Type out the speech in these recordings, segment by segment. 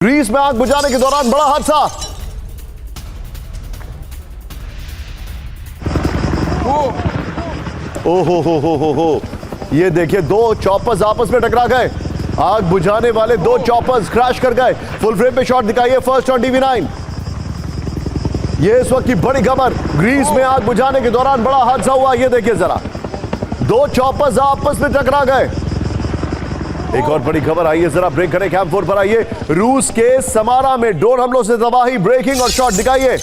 Greece में आग बुझाने के दौरान बड़ा हादसा। हो ये देखिए, दो चॉपर्स आपस में टकरा गए। आग बुझाने वाले दो चॉपर्स क्रैश कर गए। फुल फ्रेम पे शॉट दिखाइए फर्स्ट ऑन टीवी9। ये इस वक्त की बड़ी खबर, ग्रीस में आग बुझाने के दौरान बड़ा हादसा हुआ। ये देखिए जरा, दो चॉपर्स आपस में टकरा गए। एक और बड़ी खबर आई है, जरा ब्रेक करें, कैंप 4 पर आइए। रूस के समारा में ड्रोन हमलों से तबाही, ब्रेकिंग और शॉट दिखाइए।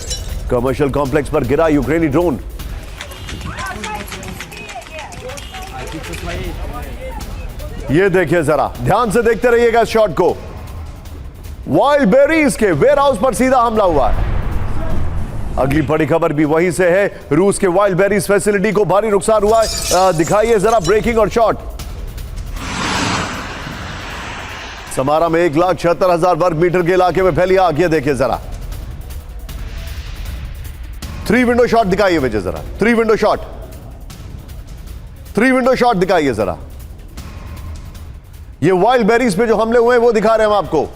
कमर्शियल कॉम्प्लेक्स पर गिरा यूक्रेनी ड्रोन। ये देखिए जरा, ध्यान से देखते रहिएगा इस शॉट को। वाइल्ड बेरीज के वेयर हाउस पर सीधा हमला हुआ है। अगली बड़ी खबर भी वहीं से है। रूस के वाइल्ड बेरीज फैसिलिटी को भारी नुकसान हुआ है। दिखाइए जरा ब्रेकिंग और शॉट। समारा में 1,76,000 वर्ग मीटर के इलाके में फैली आग। ये देखिए जरा, 3 विंडो शॉट दिखाइए मुझे जरा। 3 विंडो शॉट, 3 विंडो शॉट दिखाइए जरा। ये वाइल्ड बेरीज पे जो हमले हुए हैं वो दिखा रहे हैं हम आपको।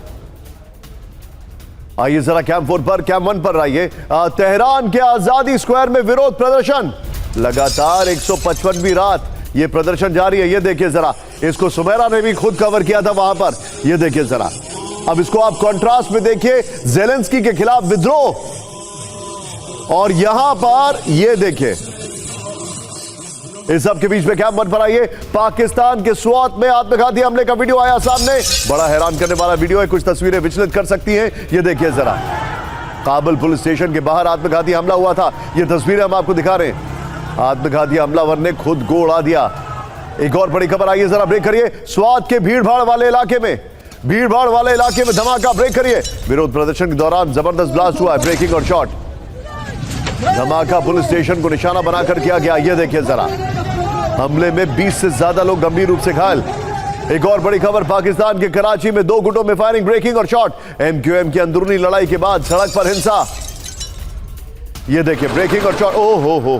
आइए जरा कैंप 4 पर, कैंप 1 पर आइए। तेहरान के आजादी स्क्वायर में विरोध प्रदर्शन लगातार 155वीं रात ये प्रदर्शन जारी है। ये देखिए जरा, इसको सुमेरा ने भी खुद कवर किया था वहां पर। ये देखिए जरा, अब इसको आप कंट्रास्ट में देखिए, ज़ेलेंस्की के खिलाफ विद्रोह। और यहां पर ये देखिए, इस सब के बीच में कैंप 1 पर आइए। पाकिस्तान के स्वात में आत्मघाती हमले का वीडियो आया सामने। बड़ा हैरान करने वाला वीडियो है, कुछ तस्वीरें विचलित कर सकती हैं। ये देखिए जरा, काबुल पुलिस स्टेशन के बाहर आत्मघाती हमला हुआ था। ये तस्वीरें हम आपको दिखा रहे हैं। आत्मघाती हमलावर ने खुद को उड़ा दिया। एक और बड़ी खबर आई है, जरा ब्रेक करिए। स्वात के भीड़भाड़ वाले इलाके में धमाका, ब्रेक करिए। विरोध प्रदर्शन के दौरान जबरदस्त ब्लास्ट हुआ है, ब्रेकिंग और शॉट। धमाका पुलिस स्टेशन को निशाना बनाकर किया गया। ये देखिए जरा, हमले में 20 से ज्यादा लोग गंभीर रूप से घायल। एक और बड़ी खबर, पाकिस्तान के कराची में 2 गुटों में फायरिंग, ब्रेकिंग और शॉट। MQM की अंदरूनी लड़ाई के बाद सड़क पर हिंसा। ये देखिए ब्रेकिंग और शॉट। ओ हो।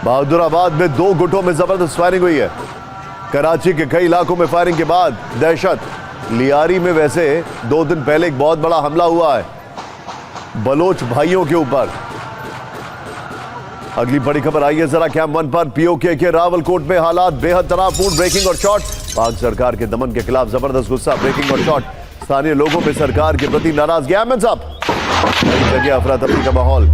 बहादुराबाद में 2 गुटों में जबरदस्त फायरिंग हुई है। कराची के कई इलाकों में फायरिंग के बाद दहशत। लियारी में वैसे 2 दिन पहले एक बहुत बड़ा हमला हुआ है बलोच भाइयों के ऊपर। अगली बड़ी खबर आई है जरा कैंप 1 पर। POK के रावलकोट में हालात बेहद तनावपूर्ण, ब्रेकिंग और शॉट। पाक सरकार के दमन के खिलाफ जबरदस्त गुस्सा, ब्रेकिंग और शॉट। स्थानीय लोगों में सरकार के प्रति नाराजगी। अहमद साहब, कई जगह अफरा तफरी का माहौल।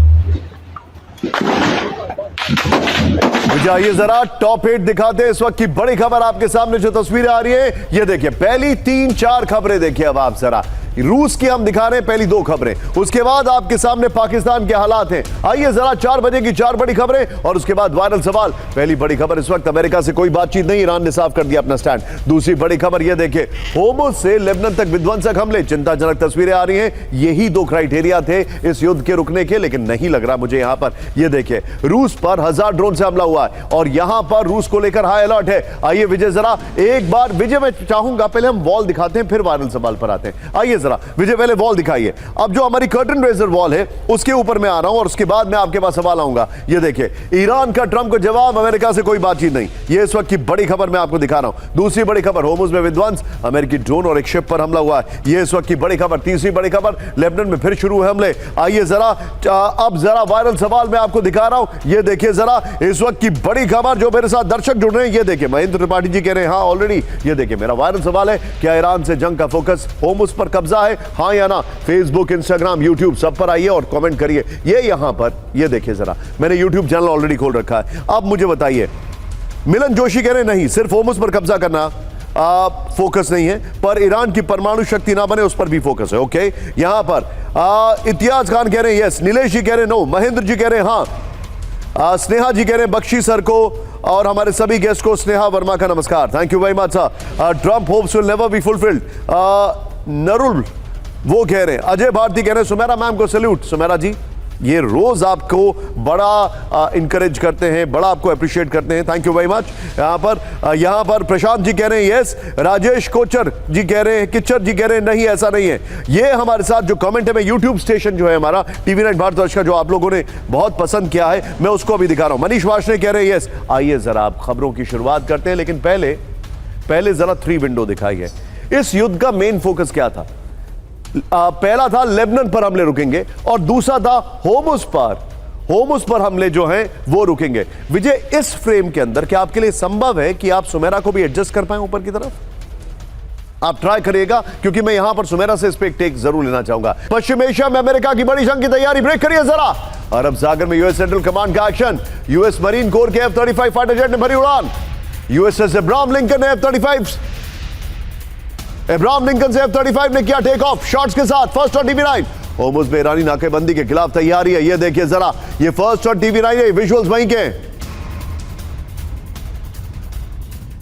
मुझे आइए जरा टॉप 8 दिखाते हैं इस वक्त की बड़ी खबर आपके सामने जो तस्वीरें आ रही है। ये देखिए, पहली 3-4 खबरें देखिए अब आप जरा। रूस की हम दिखा रहे हैं पहली 2 खबरें, उसके बाद आपके सामने पाकिस्तान के हालात हैं। आइए जरा 4 बजे की 4 बड़ी खबरें और उसके बाद वायरल सवाल। पहली बड़ी खबर, इस वक्त अमेरिका से कोई बातचीत नहीं, ईरान ने साफ कर दिया अपना स्टैंड। दूसरी बड़ी खबर ये देखिए, होर्मुज़ से लेबनान तक विध्वंसक हमले, चिंताजनक तस्वीरें आ रही हैं। यही 2 क्राइटेरिया थे इस युद्ध के रुकने के, लेकिन नहीं लग रहा मुझे यहां पर। ये देखिए, रूस पर 1000 ड्रोन से हमला हुआ है और यहां पर रूस को लेकर हाई अलर्ट है। आइए विजय जरा एक बार, विजय मैं चाहूंगा पहले हम वॉल दिखाते हैं फिर वायरल सवाल पर आते हैं। आइए जरा विजय पहले वॉल दिखाइए। अब जो हमारी कर्टन रेजर वॉल है उसके ऊपर मैं आ रहा हूं और उसके बाद मैं आपके पास सवाल आऊंगा। ये देखिए, ईरान का ट्रंप को जवाब, अमेरिका से कोई बातचीत नहीं। ये इस वक्त की बड़ी खबर मैं आपको दिखा रहा हूं। दूसरी बड़ी खबर, होर्मुज़ में विध्वंस, अमेरिकी ड्रोन और एक शिप पर हमला हुआ है। ये इस वक्त की बड़ी खबर। तीसरी बड़ी खबर, लेबनान में फिर शुरू हुए हमले। आइए जरा अब जरा वायरल सवाल मैं आपको दिखा रहा हूं। ये देखिए जरा, इस वक्त की बड़ी खबर जो मेरे साथ दर्शक जुड़ रहे हैं। ये देखिए, महेंद्र त्रिपाठी जी कह रहे हैं हाँ ऑलरेडी। ये देखिए, मेरा वायरल सवाल है, क्या ईरान से जंग का फोकस होर्मुज़ पर कब्जा है, हाँ या ना? फेसबुक, इंस्टाग्राम, यूट्यूब सब पर आइए और कमेंट करिए। ये यहां पर ये देखिए जरा, मैंने यूट्यूब चैनल ऑलरेडी खोल रखा है। अब मुझे बताइए, मिलन जोशी कह रहे नहीं, सिर्फ होर्मुज़ पर कब्जा करना फोकस नहीं है, पर ईरान की परमाणु शक्ति ना बने उस पर भी फोकस है। ओके, यहां पर इतियाज खान कह रहे हैं यस, नीलेश जी कह रहे नो, महेंद्र जी कह रहे हैं हाँ, स्नेहा जी कह रहे हैं बख्शी सर को और हमारे सभी गेस्ट को स्नेहा वर्मा का नमस्कार, thank you very much sir. Trump hopes will never be fulfilled, Narul वो कह रहे हैं। अजय भारती कह रहे हैं सुमेरा मैम को सैल्यूट। सुमेरा जी, ये रोज आपको बड़ा इंकरेज करते हैं, बड़ा आपको अप्रिशिएट करते हैं, थैंक यू वेरी मच। यहाँ पर प्रशांत जी कह रहे हैं यस, राजेश कोचर जी कह रहे हैं, किच्चर जी कह रहे हैं नहीं ऐसा नहीं है। ये हमारे साथ जो कमेंट है, मैं यूट्यूब स्टेशन जो है हमारा TV9 भारतवर्ष का, जो आप लोगों ने बहुत पसंद किया है, मैं उसको अभी दिखा रहा हूँ। मनीष वाशने कह रहे हैं यस। आइए जरा आप खबरों की शुरुआत करते हैं, लेकिन पहले जरा 3 विंडो दिखाई है। इस युद्ध का मेन फोकस क्या था? पहला था लेबनान पर हमले रुकेंगे और दूसरा था होर्मुज पर हमले जो हैं वो रुकेंगे। विजय, इस फ्रेम के अंदर क्या आपके लिए संभव है कि आप सुमेरा को भी एडजस्ट कर पाए ऊपर की तरफ? आप ट्राई करिएगा, क्योंकि मैं यहां पर सुमेरा से इस पे एक टेक जरूर लेना चाहूंगा। पश्चिम एशिया में अमेरिका की बड़ी जंग की तैयारी, ब्रेक करिए जरा। अरब सागर में यूएस सेंट्रल कमांड का एक्शन, यूएस मरीन कोर के F-35 फाइटर जेट ने भरी उड़ान। यूएसएस अब्राहम लिंकन ने F-35 से F-35 ने किया टेक ऑफ शॉट्स के साथ। फर्स्ट और TV9 होर्मुज में ईरानी नाकेबंदी के खिलाफ तैयारी है। ये देखिए जरा, ये फर्स्ट और TV9 है, विजुअल्स वहीं के।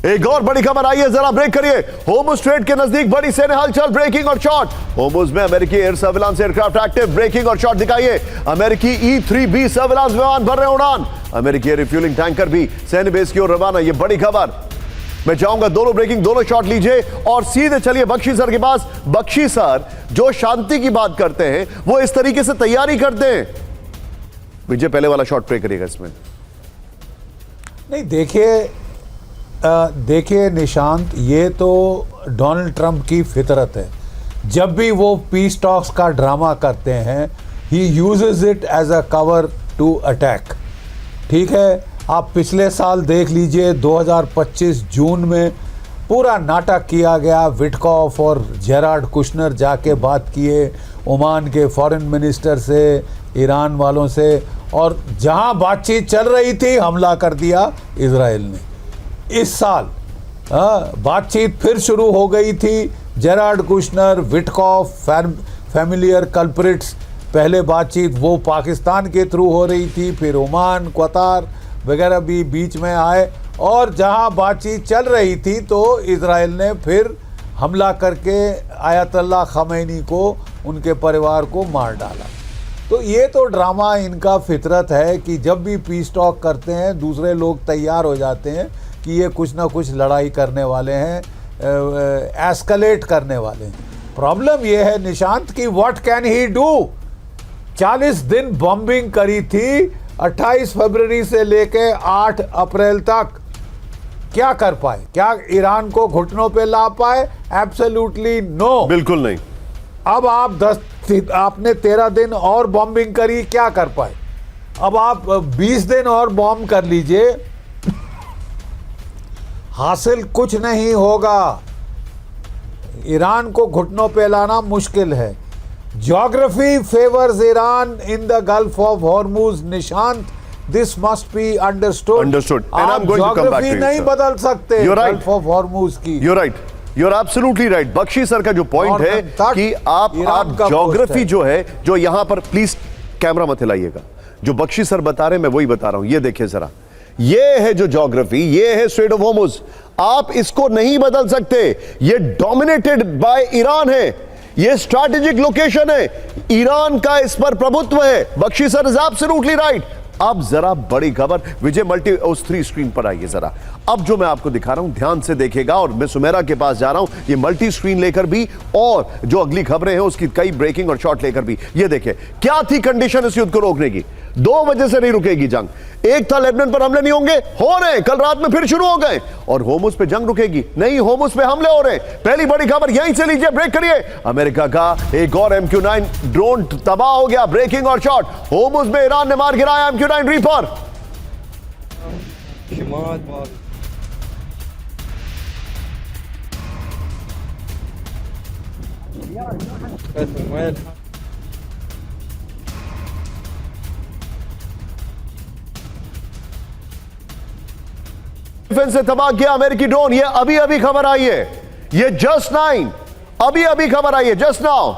एक और बड़ी खबर आई है, जरा ब्रेक करिए। होर्मुज स्ट्रेट के नजदीक बड़ी सैन्य हलचल, ब्रेकिंग और शॉट। होर्मुज में अमेरिकी air surveillance aircraft active, breaking और शॉट दिखाइए। अमेरिकी E-3B सर्विलांस विमान भर रहे उड़ान। अमेरिकी एयर रिफ्यूलिंग टैंकर भी सैन्य बेस की ओर रवाना। ये बड़ी खबर। मैं चाहूंगा दोनों ब्रेकिंग, दोनों शॉट लीजिए और सीधे चलिए बख्शी सर के पास। बख्शी सर जो शांति की बात करते हैं वो इस तरीके से तैयारी करते हैं। विजय, पहले वाला शॉट प्ले करिएगा इसमें। नहीं, देखिए निशांत, ये तो डोनाल्ड ट्रंप की फितरत है। जब भी वो पीस टॉक्स का ड्रामा करते हैं, he uses it as a cover to attack. ठीक है, आप पिछले साल देख लीजिए, 2025 जून में पूरा नाटक किया गया। विटकॉफ और जेरार्ड कुशनर जाके बात किए ओमान के फॉरेन मिनिस्टर से, ईरान वालों से, और जहां बातचीत चल रही थी हमला कर दिया इजराइल ने। इस साल बातचीत फिर शुरू हो गई थी। Jared Kushner, Witkoff, familiar culprits. पहले बातचीत वो पाकिस्तान के थ्रू हो रही थी, फिर ओमान, कतार वगैरह भी बीच में आए, और जहां बातचीत चल रही थी तो इजराइल ने फिर हमला करके आयतुल्लाह खमैनी को, उनके परिवार को मार डाला। तो ये तो ड्रामा इनका फितरत है कि जब भी पीस टॉक करते हैं दूसरे लोग तैयार हो जाते हैं कि ये कुछ ना कुछ लड़ाई करने वाले हैं, एस्केलेट करने वाले हैं। प्रॉब्लम ये है निशांत कि व्हाट कैन ही डू? 40 दिन बॉम्बिंग करी थी 28 फरवरी से लेके 8 अप्रैल तक। क्या कर पाए? क्या ईरान को घुटनों पे ला पाए? एब्सोल्युटली नो, बिल्कुल नहीं। अब आपने 13 दिन और बॉम्बिंग करी, क्या कर पाए? अब आप 20 दिन और बॉम्ब कर लीजिए, हासिल कुछ नहीं होगा। ईरान को घुटनों पे लाना मुश्किल है। Geography favours Iran in the gulf of Hormuz Nishant, this must be understood. आप ज्योग्राफी नहीं बदल सकते गल्फ ऑफ हॉर्मुज की। You're absolutely right. Bakshi sir का जो पॉइंट है कि आप ज्योग्राफी जो है, जो यहां पर, प्लीज कैमरा मत हिलाइएगा, जो बख्शी सर बता रहे हैं मैं वही बता रहा हूं। ये देखिए जरा, ये है जो ज्योग्राफी, ये है स्ट्रेट ऑफ हॉर्मुज। आप इसको नहीं बदल सकते। ये डोमिनेटेड बाय ईरान है, ये स्ट्रैटेजिक लोकेशन है, ईरान का इस पर प्रभुत्व है। Bakshi sir is absolutely right. अब जरा बड़ी खबर, विजय मल्टी उस 3 स्क्रीन पर आइए जरा। अब जो मैं आपको दिखा रहा हूं ध्यान से देखिएगा, और मैं सुमेरा के पास जा रहा हूं ये मल्टी स्क्रीन लेकर भी, और जो अगली खबरें हैं उसकी कई ब्रेकिंग और शॉट लेकर भी। ये देखिए क्या थी कंडीशन इस युद्ध को रोकने की। 2 वजह से नहीं रुकेगी जंग। एक था लेबनान पर हमले नहीं होंगे, हो रहे, कल रात में फिर शुरू हो गए। और होर्मुज पे जंग रुकेगी नहीं, होर्मुज पे हमले हो रहे। पहली बड़ी खबर यहीं से लीजिए, ब्रेक करिए। अमेरिका का एक और MQ-9 ड्रोन तबाह हो गया, ब्रेकिंग और शॉट। होर्मुज में ईरान ने मार गिराया MQ-9 रीपर। से तबाह किया अमेरिकी ड्रोन। ये अभी अभी खबर आई है, ये जस्ट 9 अभी अभी खबर आई है, जस्ट नाउ।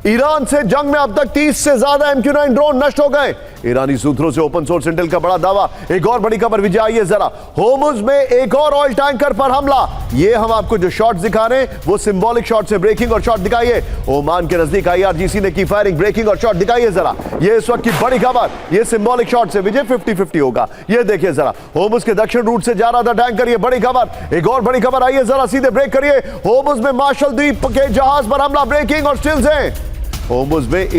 ईरान से जंग में अब तक 30 से ज्यादा MQ-9 ड्रोन नष्ट हो गए। ईरानी सूत्रों से ओपन सोर्स इंटेल का बड़ा दावा। एक और बड़ी खबर विजय आई है जरा, होर्मुज में एक और ऑयल टैंकर पर हमला। ये हम आपको जो शॉट्स दिखा रहे हैं वो सिंबॉलिक शॉट्स है, ब्रेकिंग और शॉट दिखाइए। ओमान के नजदीक IRGC ने की फायरिंग, ब्रेकिंग और शॉट दिखाइए जरा। ये इस वक्त की बड़ी खबर, ये सिंबॉलिक शॉट से विजय 50-50 होगा। ये देखिए जरा, होर्मुज के दक्षिण रूट से जा रहा था टैंकर, ये बड़ी खबर। एक और बड़ी खबर आई है जरा, सीधे ब्रेक करिए। होर्मुज में मार्शल द्वीप के जहाज पर हमला, ब्रेकिंग और स्टिल्स है। होर्मुज में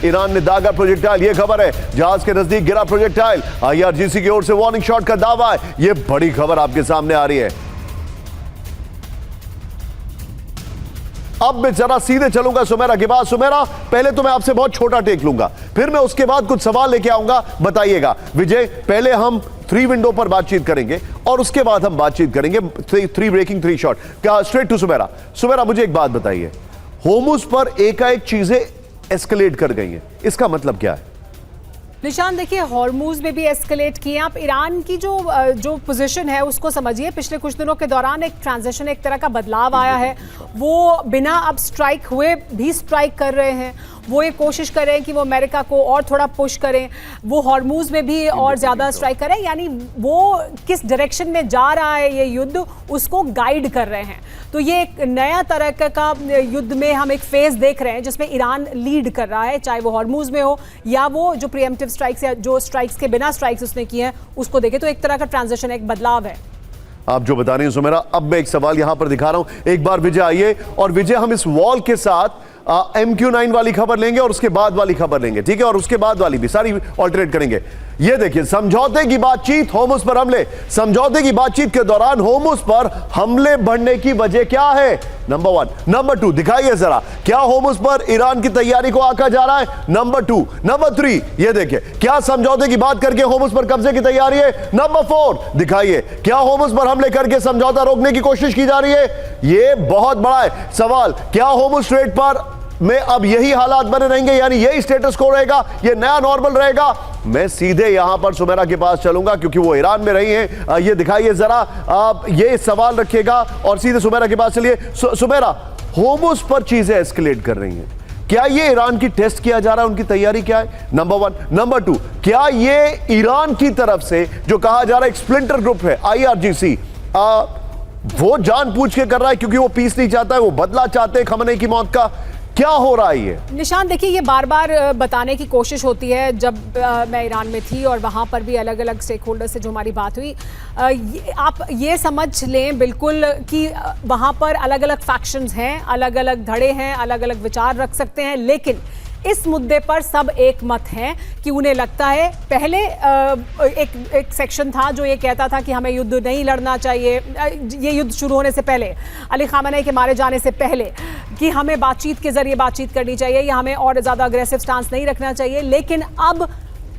ईरान ने दागा प्रोजेक्टाइल, ये खबर है, जहाज के नजदीक गिरा प्रोजेक्टाइल। IRGC की ओर से वार्निंग शॉट का दावा है। ये बड़ी खबर आपके सामने आ रही है। अब मैं जरा सीधे चलूंगा सुमेरा के पास। सुमेरा, पहले तो मैं आपसे बहुत छोटा टेक लूंगा, फिर मैं उसके बाद कुछ सवाल लेके आऊंगा, बताइएगा। विजय, पहले हम 3 विंडो पर बातचीत करेंगे और उसके बाद हम बातचीत करेंगे 3 ब्रेकिंग 3 शॉट। क्या स्ट्रेट टू सुमेरा। सुमेरा, मुझे एक बात बताइए, होर्मुज पर एकाएक चीजें एस्केलेट कर गई हैं, इसका मतलब क्या है? निशान, देखिए, हॉर्मूज में भी एस्केलेट किए। आप ईरान की जो पोजीशन है उसको समझिए। पिछले कुछ दिनों के दौरान एक ट्रांजिशन, एक तरह का बदलाव आया है। वो बिना अब स्ट्राइक हुए भी स्ट्राइक कर रहे हैं। वो ये कोशिश कर रहे हैं कि वो अमेरिका को और थोड़ा पुश करें, वो हॉर्मूज में भी और ज़्यादा स्ट्राइक करें। यानी वो किस डायरेक्शन में जा रहा है ये युद्ध, उसको गाइड कर रहे हैं। तो ये एक नया तरह का युद्ध में हम एक फेज देख रहे हैं जिसमें ईरान लीड कर रहा है, चाहे वो हॉर्मूज में हो या वो जो प्रीएम्प्टिव स्ट्राइक्स या जो स्ट्राइक्स के बिना स्ट्राइक्स उसने किए हैं उसको देखें। तो एक तरह का ट्रांजिशन, एक बदलाव है। आप जो बता रही हैं सुमेरा, अब मैं एक सवाल यहां पर दिखा रहा हूं। एक बार विजय आइए, और विजय हम इस वॉल के साथ MQ9 वाली खबर लेंगे और उसके बाद वाली खबर लेंगे, ठीक है, और उसके बाद वाली भी सारी ऑल्टरनेट करेंगे। ये देखिए, समझौते की बातचीत, होर्मुज पर हमले। समझौते की बातचीत के दौरान होर्मुज पर हमले बढ़ने की वजह क्या है? नंबर 1। नंबर 2 दिखाइए जरा, क्या होर्मुज पर ईरान की तैयारी को आका जा रहा है? नंबर 2। नंबर 3, ये देखिए, क्या समझौते की बात करके होर्मुज पर कब्जे की तैयारी है? नंबर 4 दिखाइए, क्या होर्मुज पर हमले करके समझौता रोकने की कोशिश की जा रही है? ये बहुत बड़ा है सवाल। क्या होर्मुज स्ट्रेट पर में अब यही हालात बने रहेंगे, यानी यही स्टेटस को रहेगा, ये नया नॉर्मल रहेगा? मैं सीधे यहां पर सुमेरा के पास चलूंगा क्योंकि वो ईरान में रही हैं। ये दिखाइए जरा, आप ये सवाल रखिएगा और सीधे सुमेरा के पास चलिए। सुमेरा, होर्मुज पर चीजें एस्केलेट कर रही हैं, क्या ये ईरान की टेस्ट किया जा रहा है? उनकी तैयारी क्या है? नंबर 1। नंबर 2, क्या ये ईरान की तरफ से जो कहा जा रहा है एक स्प्लिंटर ग्रुप है IRGC, वो जानबूझ के कर रहा है क्योंकि वो पीस नहीं चाहता है, वो बदला चाहते हैं खमनेई की मौत का? क्या हो रहा है ये? निशान, देखिए, ये बार बार बताने की कोशिश होती है। जब मैं ईरान में थी और वहाँ पर भी अलग अलग स्टेक होल्डर से जो हमारी बात हुई, आप ये समझ लें बिल्कुल कि वहाँ पर अलग अलग फैक्शंस हैं, अलग अलग धड़े हैं, अलग अलग विचार रख सकते हैं, लेकिन इस मुद्दे पर सब एक मत हैं कि उन्हें लगता है, पहले एक सेक्शन था जो ये कहता था कि हमें युद्ध नहीं लड़ना चाहिए, ये युद्ध शुरू होने से पहले, अली खामेनेई के मारे जाने से पहले, कि हमें बातचीत के जरिए बातचीत करनी चाहिए या हमें और ज़्यादा अग्रेसिव स्टांस नहीं रखना चाहिए। लेकिन अब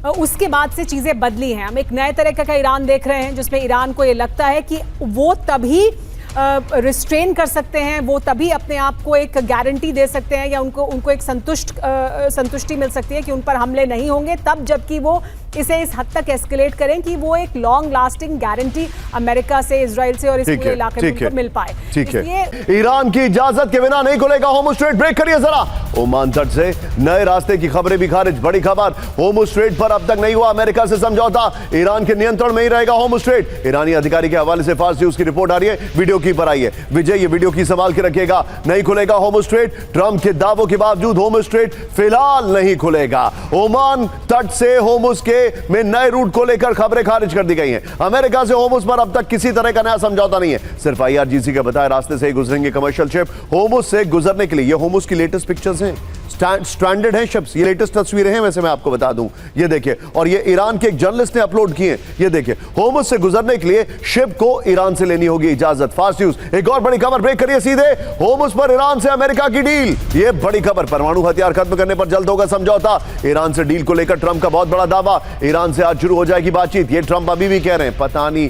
उसके बाद से चीज़ें बदली हैं। हम एक नए तरह का ईरान देख रहे हैं जिसमें ईरान को ये लगता है कि वो तभी रिस्ट्रेन कर सकते हैं, वो तभी अपने आप को एक गारंटी दे सकते हैं या उनको एक संतुष्टि मिल सकती है कि उन पर हमले नहीं होंगे, तब जबकि वो इसे इस हद तक एस्केलेट करें कि वो एक लॉन्ग लास्टिंग गारंटी अमेरिका से, इजराइल से और इस पूरे इलाके में उनको मिल पाए। ठीक है, ईरान की इजाजत के बिना नहीं खुलेगा होर्मुज स्ट्रेट। ब्रेक करिए जरा। ओमान तट से नए रास्ते की खबरें भी खारिज। बड़ी खबर, होर्मुज स्ट्रेट पर अब तक नहीं हुआ अमेरिका से समझौता, ईरान के नियंत्रण में ही रहेगा होर्मुज स्ट्रेट। ईरानी अधिकारी के हवाले से फास्ट न्यूज की रिपोर्ट आ रही है, वीडियो की पर आई है। विजय, ये वीडियो की संभाल के रखिएगा। नहीं खुलेगा होर्मुज स्ट्रेट, ट्रंप के दावों के बावजूद होर्मुज स्ट्रेट फिलहाल नहीं खुलेगा। ओमान तट से होर्मुज के में नए रूट को लेकर खबरें खारिज कर दी गई हैं। अमेरिका से होर्मुज पर अब तक किसी तरह का नया समझौता नहीं है, सिर्फ IRGC के बताए रास्ते से ही गुजरेंगे कमर्शियल शिप। होर्मुज से गुजरने के लिए ये होर्मुज की लेटेस्ट पिक्चर्स हैं, स्ट्रैंडेड है शिप्स, ये लेटेस्ट तस्वीरें हैं, वैसे मैं आपको बता दूं, ये देखिए, और ये ईरान के एक जर्नलिस्ट ने अपलोड की हैं। ये देखिए, होर्मुज से गुजरने के लिए शिप को ईरान से लेनी होगी इजाजत। फास्ट न्यूज, एक और बड़ी खबर, ब्रेक करिए सीधे। होर्मुज पर ईरान से अमेरिका की डील, ये बड़ी खबर, परमाणु हथियार खत्म करने पर जल्द होगा समझौता। ईरान से डील को लेकर ट्रंप का बहुत बड़ा दावा, ईरान से आज शुरू हो जाएगी बातचीत, ये ट्रंप अभी भी कह रहे हैं, पता नहीं।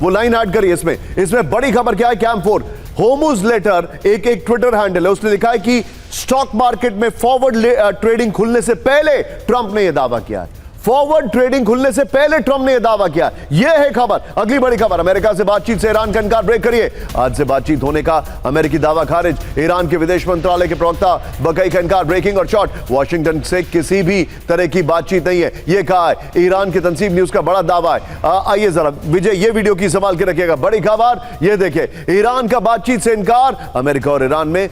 वो लाइन ऐड करिए इसमें बड़ी खबर क्या है? कैंप 4 होर्मुज लेटर, एक ट्विटर हैंडल है, उसने लिखा है कि स्टॉक मार्केट में फॉरवर्ड ट्रेडिंग खुलने से पहले ट्रंप ने यह दावा किया है। फॉरवर्ड ट्रेडिंग खुलने से पहले ट्रंप ने यह दावा किया। यह है खबर। अगली बड़ी खबर, अमेरिका से बातचीत से ईरान का इनकार। ब्रेक करिए। आज से बातचीत होने का अमेरिकी दावा खारिज। ईरान के विदेश मंत्रालय के प्रवक्ता बकई का इनकार। ब्रेकिंग और शॉर्ट, वॉशिंगटन से किसी भी तरह की बातचीत नहीं है, यह कहा है। ईरान की तंसीब न्यूज का बड़ा दावा है। आइए जरा विजय ये वीडियो की संभाल के रखिएगा। बड़ी खबर यह देखिए, ईरान का बातचीत से इनकार। अमेरिका और ईरान में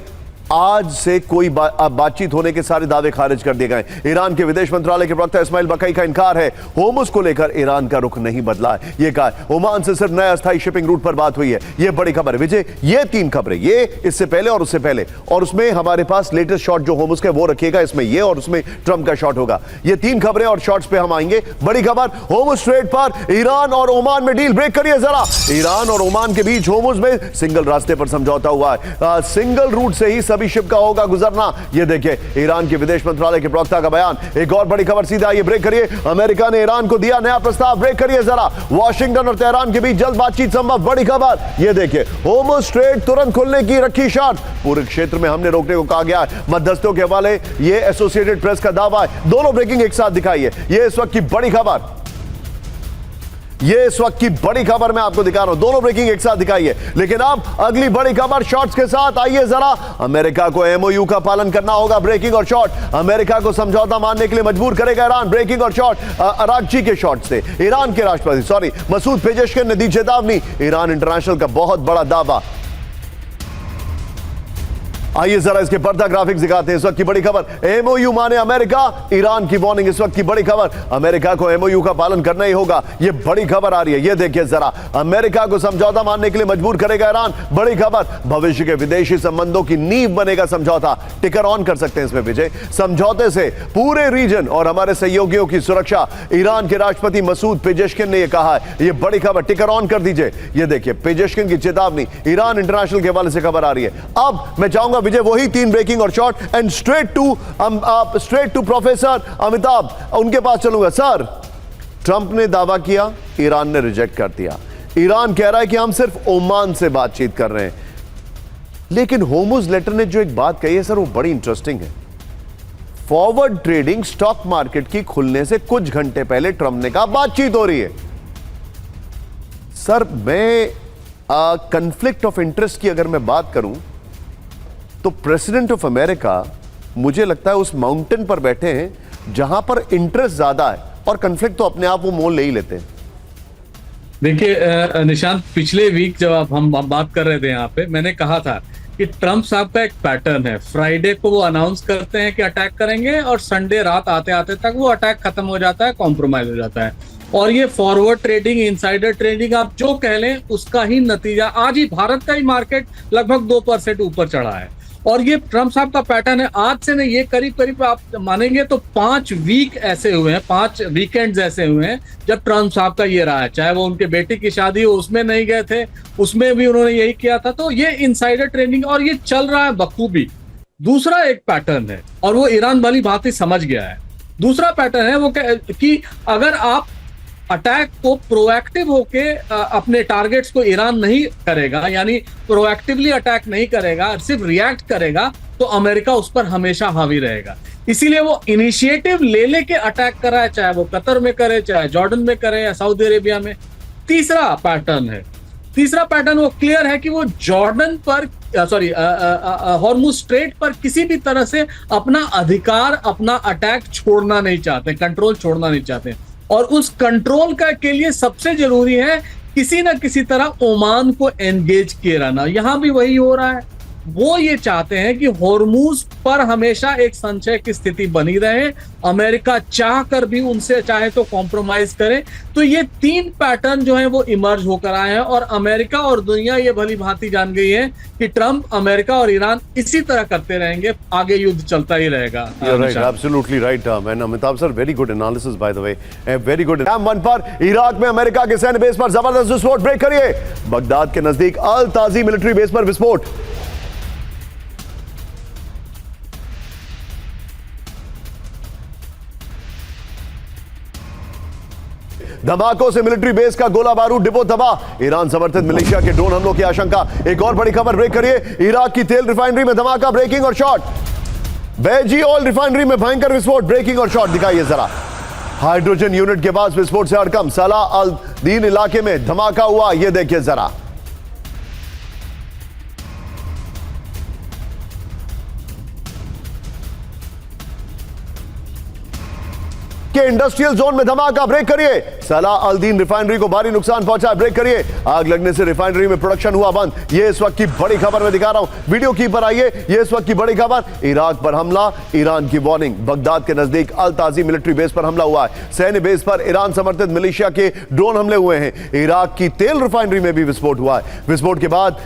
आज से कोई बातचीत होने के सारे दावे खारिज कर दिए गए। ईरान के विदेश मंत्रालय के प्रवक्ता इस्माइल बकई का इनकार है। होर्मुज को लेकर ईरान का रुख नहीं बदला है, यह कहा है। ओमान से सिर्फ नया अस्थायी शिपिंग रूट पर बात हुई है। यह बड़ी खबर है विजय। ये 3 खबरें, ये इससे पहले और उससे पहले, और उसमें हमारे पास लेटेस्ट शॉट जो होर्मुज का वो रखिएगा, इसमें ये और उसमें ट्रंप का शॉट होगा। ये 3 खबरें और शॉट्स पे हम आएंगे। बड़ी खबर, होर्मुज स्ट्रेट पर ईरान और ओमान में डील। ब्रेक करिए जरा। ईरान और ओमान के बीच होर्मुज में सिंगल रास्ते पर समझौता हुआ है। सिंगल रूट से ही सभी शिप का होगा गुजरना। ये देखिए ईरान के विदेश मंत्रालय के प्रवक्ता का बयान। एक और बड़ी खबर सीधा, ये ब्रेक करिए। अमेरिका ने ईरान को दिया नया प्रस्ताव। ब्रेक करिए जरा। वॉशिंगटन और तेहरान के बीच जल्द बातचीत संभव। बड़ी खबर ये देखिए, होर्मुज स्ट्रेट तुरंत खुलने की रखी शर्त। पूरे क्षेत्र में हमने रोकने को कहा गया है। मध्यस्थों के हवाले ये एसोसिएटेड प्रेस का दावा है। दोनों ब्रेकिंग एक साथ दिखाइए। ये इस वक्त की बड़ी खबर, ये इस वक्त की बड़ी खबर मैं आपको दिखा रहा हूं। दोनों ब्रेकिंग एक साथ दिखाइए। लेकिन अब अगली बड़ी खबर शॉर्ट्स के साथ। आइए जरा। अमेरिका को एमओयू का पालन करना होगा। ब्रेकिंग और शॉर्ट, अमेरिका को समझौता मानने के लिए मजबूर करेगा ईरान। ब्रेकिंग और शॉर्ट, अरागची के शॉर्ट से ईरान के राष्ट्रपति मसूद पेजेशकिन ने दी चेतावनी। ईरान इंटरनेशनल का बहुत बड़ा दावा। आइए जरा इसके पर्दा ग्राफिक्स दिखाते हैं। इस वक्त की बड़ी खबर, एमओयू माने अमेरिका, ईरान की वार्निंग। इस वक्त की बड़ी खबर, अमेरिका को एमओयू का पालन करना ही होगा। यह बड़ी खबर आ रही है। यह देखिए जरा, अमेरिका को समझौता मानने के लिए मजबूर करेगा ईरान। बड़ी खबर, भविष्य के विदेशी संबंधों की नींव बनेगा समझौता। टिकर ऑन कर सकते हैं इसमें विजय। समझौते से पूरे रीजन और हमारे सहयोगियों की सुरक्षा, ईरान के राष्ट्रपति मसूद पेजेशकिन ने यह कहा है। यह बड़ी खबर, टिकर ऑन कर दीजिए। यह देखिए पेजेशकिन की चेतावनी। ईरान इंटरनेशनल के हवाले से खबर आ रही है। अब मैं चाहूंगा विजय वही 3 ब्रेकिंग और short and straight to professor Amitabh, उनके पास चलूंगा। सर, ट्रंप ने दावा किया, ईरान ने रिजेक्ट कर दिया। ईरान कह रहा है कि हम सिर्फ ओमान से बातचीत कर रहे हैं। लेकिन होर्मुज लेटर ने जो एक बात कही है सर, वो बड़ी इंटरेस्टिंग है। फॉरवर्ड ट्रेडिंग स्टॉक मार्केट की खुलने से कुछ घंटे पहले ट्रंप ने कहा बातचीत हो रही है। सर, मैं कन्फ्लिक्ट ऑफ इंटरेस्ट की अगर मैं बात करूं तो प्रेसिडेंट ऑफ अमेरिका मुझे लगता है उस माउंटेन पर बैठे हैं जहां पर इंटरेस्ट ज्यादा है, और कन्फ्लिक्ट तो अपने आप वो मोल ले ही लेते हैं। देखिए निशांत, पिछले वीक जब हम बात कर रहे थे यहाँ पे, मैंने कहा था कि ट्रंप साहब का एक पैटर्न है। फ्राइडे को वो अनाउंस करते हैं कि अटैक करेंगे, और संडे रात आते आते तक वो अटैक खत्म हो जाता है, कॉम्प्रोमाइज हो जाता है। और ये फॉरवर्ड ट्रेडिंग, इनसाइडर ट्रेडिंग, आप जो कह लें, उसका ही नतीजा आज ही भारत का ही मार्केट लगभग 2% ऊपर चढ़ा है। और ये ट्रंप साहब का पैटर्न है। आज से नहीं, ये करीब करीब आप मानेंगे तो 5 वीक ऐसे हुए हैं, 5 वीकेंड्स ऐसे हुए हैं जब ट्रंप साहब का ये रहा है। चाहे वो उनके बेटी की शादी हो, उसमें नहीं गए थे, उसमें भी उन्होंने यही किया था। तो ये इनसाइडर ट्रेडिंग, और ये चल रहा है बखूबी। दूसरा एक पैटर्न है, और वो ईरान वाली बात ही समझ गया है। दूसरा पैटर्न है वो कि अगर आप अटैक को प्रोएक्टिव होके अपने टारगेट्स को ईरान नहीं करेगा, यानी प्रोएक्टिवली अटैक नहीं करेगा, सिर्फ रिएक्ट करेगा, तो अमेरिका उस पर हमेशा हावी रहेगा। इसीलिए वो इनिशिएटिव ले लेके अटैक कर रहा है, चाहे वो कतर में करे, चाहे जॉर्डन में करे, या सऊदी अरेबिया में। तीसरा पैटर्न वो क्लियर है कि वो जॉर्डन पर हॉर्मुज स्ट्रेट पर किसी भी तरह से अपना अधिकार, अपना अटैक छोड़ना नहीं चाहते, कंट्रोल छोड़ना नहीं चाहते। और उस कंट्रोल के लिए सबसे जरूरी है किसी ना किसी तरह ओमान को एंगेज किए रहना। यहां भी वही हो रहा है। वो ये चाहते हैं कि हॉर्मुज पर हमेशा एक संशय की स्थिति बनी रहे। अमेरिका चाह कर भी उनसे चाहे तो कॉम्प्रोमाइज करे। तो ये 3 पैटर्न जो है वो इमर्ज होकर आए हैं, और अमेरिका और दुनिया ये भली भांति जान गई है कि ट्रंप, अमेरिका और ईरान इसी तरह करते रहेंगे, आगे युद्ध चलता ही रहेगा। Absolutely right, man. Amitabh sir, very good analysis by the way. Very good. M1 पर इराक में अमेरिका के सैन्य बेस पर जबरदस्त विस्फोट। ब्रेक करिए। बगदाद के नजदीक अल ताजी मिलिट्री बेस पर विस्फोट। धमाकों से मिलिट्री बेस का गोला बारूद डिपो तबाह। ईरान समर्थित मिलिशिया के ड्रोन हमलों की आशंका। एक और बड़ी खबर, ब्रेक करिए। इराक की तेल रिफाइनरी में धमाका। ब्रेकिंग और शॉर्ट। बेजी ऑयल रिफाइनरी में भयंकर विस्फोट। ब्रेकिंग और शॉर्ट दिखाइए जरा। हाइड्रोजन यूनिट के पास विस्फोट से हड़कंप, सलाह अल दीन इलाके में धमाका हुआ, यह देखिए जरा। के इंडस्ट्रियल जोन में धमाका, ब्रेक करिए। सलाह अल दीन रिफाइनरी को भारी नुकसान पहुंचा, ब्रेक करिए। आग लगने से रिफाइनरी में प्रोडक्शन हुआ बंद। यह इस वक्त की बड़ी खबर मैं दिखा रहा हूं, वीडियो की पर आइए। यह इस वक्त की बड़ी खबर, इराक पर हमला, ईरान की वार्निंग। बगदाद के नजदीक अल ताजी मिलिट्री बेस पर हमला हुआ है। सैन्य बेस पर ईरान समर्थित मिलिशिया के ड्रोन हमले हुए हैं। इराक की तेल रिफाइनरी में भी विस्फोट हुआ है। विस्फोट के बाद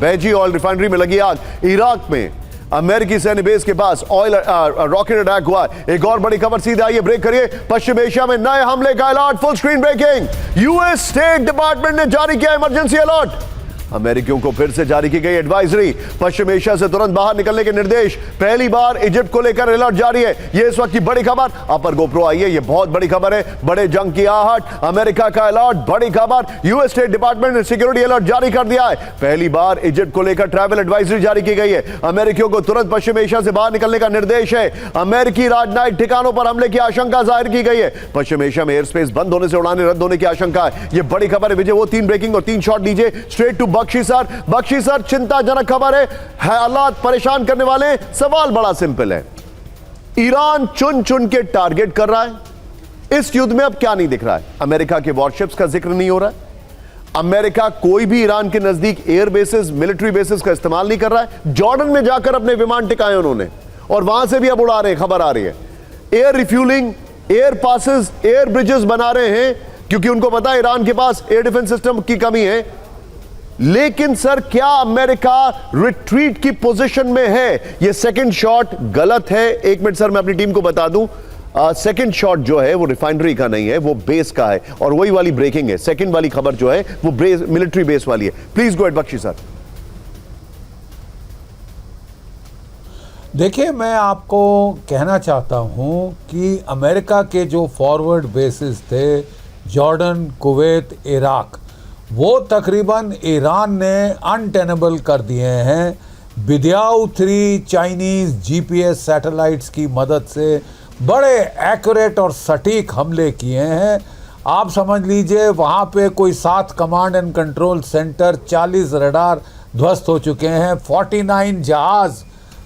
बैजी ऑयल रिफाइनरी में लगी आग। इराक में अमेरिकी सैन्य बेस के पास ऑयल रॉकेट अटैक हुआ। एक और बड़ी खबर सीधे आइए, ब्रेक करिए। पश्चिम एशिया में नए हमले का अलर्ट, full screen breaking. US state department ने जारी किया इमरजेंसी अलर्ट। अमेरिकियों को फिर से जारी की गई एडवाइजरी, पश्चिम एशिया से तुरंत बाहर निकलने के निर्देश। पहली बार इजिप्ट को लेकर अलर्ट जारी है। यह इस वक्त की बड़ी खबर। अपर गोप्रो आइए, यह बहुत बड़ी खबर है। बड़े जंग की आहट, अमेरिका का अलर्ट, बड़ी खबर। यूएस स्टेट डिपार्टमेंट ने सिक्योरिटी अलर्ट जारी कर दिया है। पहली बार इजिप्ट को लेकर ट्रैवल एडवाइजरी जारी की गई है। अमेरिकियों को तुरंत पश्चिम एशिया से बाहर निकलने का निर्देश है। अमेरिकी राजनयिक ठिकानों पर हमले की आशंका जाहिर की गई है। पश्चिम एशिया में एयर स्पेस बंद होने से उड़ानें रद्द होने की आशंका है। यह बड़ी खबर है। विजय, वो 3 ब्रेकिंग और 3 शॉट लीजिए। स्ट्रेट टू बख्शी सर, चिंताजनक खबर है, हालात परेशान करने वाले। सवाल बड़ा सिंपल है, ईरान चुन चुन के टारगेट कर रहा है। इस युद्ध में अब क्या नहीं दिख रहा है? अमेरिका के वॉरशिप्स का जिक्र नहीं हो रहा है। अमेरिका कोई भी ईरान के नजदीक एयर बेसिस, मिलिट्री बेसिस का इस्तेमाल नहीं कर रहा है। जॉर्डन में जाकर अपने विमान टिकाए उन्होंने, और वहां से भी अब उड़ा रहे हैं, खबर आ रही है। Air refuelling, air passes, air bridges बना रहे हैं, क्योंकि उनको पता है ईरान के पास एयर डिफेंस सिस्टम की कमी है। लेकिन सर, क्या अमेरिका रिट्रीट की पोजीशन में है? यह सेकंड शॉट गलत है। एक मिनट सर, मैं अपनी टीम को बता दूं, सेकंड शॉट जो है वो रिफाइनरी का नहीं है, वो बेस का है, और वही वाली ब्रेकिंग है। सेकंड वाली खबर जो है वो मिलिट्री बेस वाली है। Please go at Bakshi sir. देखिए, मैं आपको कहना चाहता हूं कि अमेरिका के जो फॉरवर्ड बेसिस थे, जॉर्डन, कुवैत, इराक, वो तकरीबन ईरान ने अनटेनेबल कर दिए हैं। बिदियाऊ 3 चाइनीज़ जीपीएस सैटेलाइट्स की मदद से बड़े एक्यूरेट और सटीक हमले किए हैं। आप समझ लीजिए, वहाँ पे कोई 7 command and control centre, 40 radar ध्वस्त हो चुके हैं, 49 जहाज़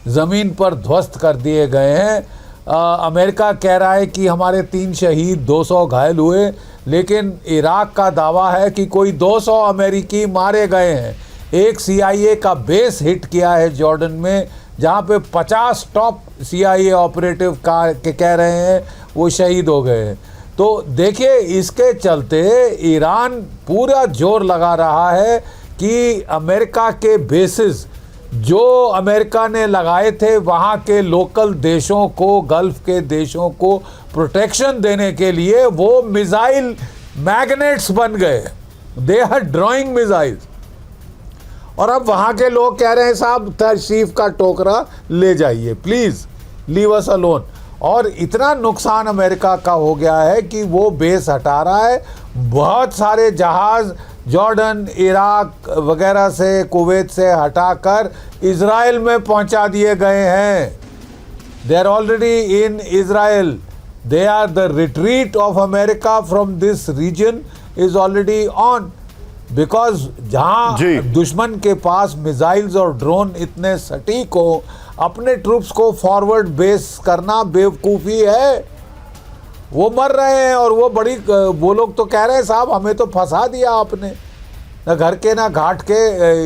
ज़मीन पर ध्वस्त कर दिए गए हैं। अमेरिका कह रहा है कि हमारे 3 शहीद, 200 घायल हुए, लेकिन इराक का दावा है कि कोई 200 अमेरिकी मारे गए हैं। एक CIA का बेस हिट किया है जॉर्डन में, जहां पे 50 टॉप CIA ऑपरेटिव के कह रहे हैं वो शहीद हो गए हैं। तो देखिए, इसके चलते ईरान पूरा जोर लगा रहा है कि अमेरिका के बेसिस जो अमेरिका ने लगाए थे, वहाँ के लोकल देशों को, गल्फ के देशों को प्रोटेक्शन देने के लिए वो मिसाइल मैग्नेट्स बन गए। They are drawing missiles. और अब वहाँ के लोग कह रहे हैं, साहब तशरीफ का टोकरा ले जाइए, प्लीज़ लीव अस अलोन। और इतना नुकसान अमेरिका का हो गया है कि वो बेस हटा रहा है। बहुत सारे जहाज़ जॉर्डन, इराक वगैरह से, कुवैत से हटाकर इज़राइल में पहुंचा दिए गए हैं। They are already in Israel. They are the retreat of America from this region is already on, because जहां दुश्मन के पास मिसाइल्स और ड्रोन इतने सटीक हो, अपने ट्रूप्स को फॉरवर्ड बेस करना बेवकूफ़ी है। वो मर रहे हैं, और वो लोग तो कह रहे हैं, साहब हमें तो फंसा दिया आपने, न घर के ना घाट के।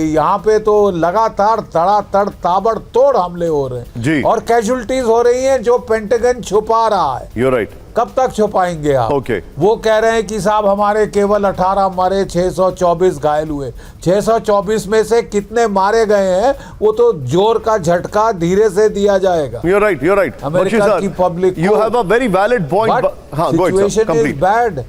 यहाँ पे तो लगातार तड़ातड़ ताबड़तोड़ हमले हो रहे हैं जी। और कैजुअल्टीज हो रही हैं जो पेंटागन छुपा रहा है। You're right. कब तक छुपाएंगे आप? Okay. वो कह रहे हैं कि साहब हमारे केवल 18 मरे, 624 घायल हुए। 624 में से कितने मारे गए हैं वो तो जोर का झटका धीरे से दिया जाएगा। You're right. You're right. America की public, You have a very valid point. Situation is bad.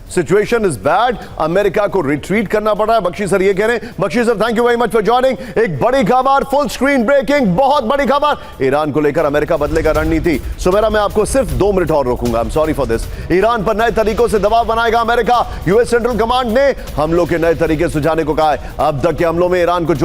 Situation is bad, America को रिट्रीट करना पड़ रहा है। बख्शी सर ये कह रहे हैं। Bakshi sir thank you very much for joining. एक बड़ी खबर, फुल स्क्रीन ब्रेकिंग, बहुत बड़ी खबर, ईरान को लेकर अमेरिका बदलेगा रणनीति। सुमेरा मैं आपको सिर्फ 2 मिनट और रोकूंगा, I am sorry for this. Iran पर नए तरीकों से दबाव बनाएगा अमेरिका। यूएस सेंट्रल कमांड ने हमलों के नए तरीके सुझाने को कहा है। अब तक के हमलों में ईरान को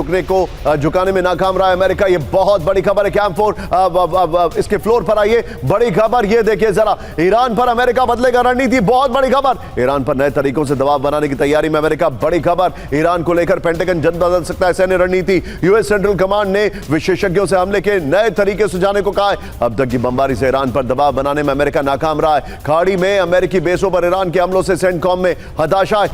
झुकाने में नाकाम रहा है अमेरिका। ये बहुत बड़ी खबर है। कैंप 4 इसके फ्लोर पर आइए, बड़ी खबर ये देखिए जरा। ईरान पर अमेरिका बदलेगा रणनीति, बहुत बड़ी खबर। ईरान पर नए तरीकों से दबाव बनाने की तैयारी में अमेरिका, बड़ी खबर। ईरान को लेकर पेंटागन जल्द बदल सकता है सैन्य रणनीति। यूएस सेंट्रल कमांड ने विशेषज्ञों से हमले के नए तरीके सुझाने को कहा है। अब तक की बमबारी से ईरान पर दबाव बनाने में अमेरिका नाकाम रहा है। खाड़ी में अमेरिकी बेसों पर ईरान के हमलों से सेंटकॉम में हताशा।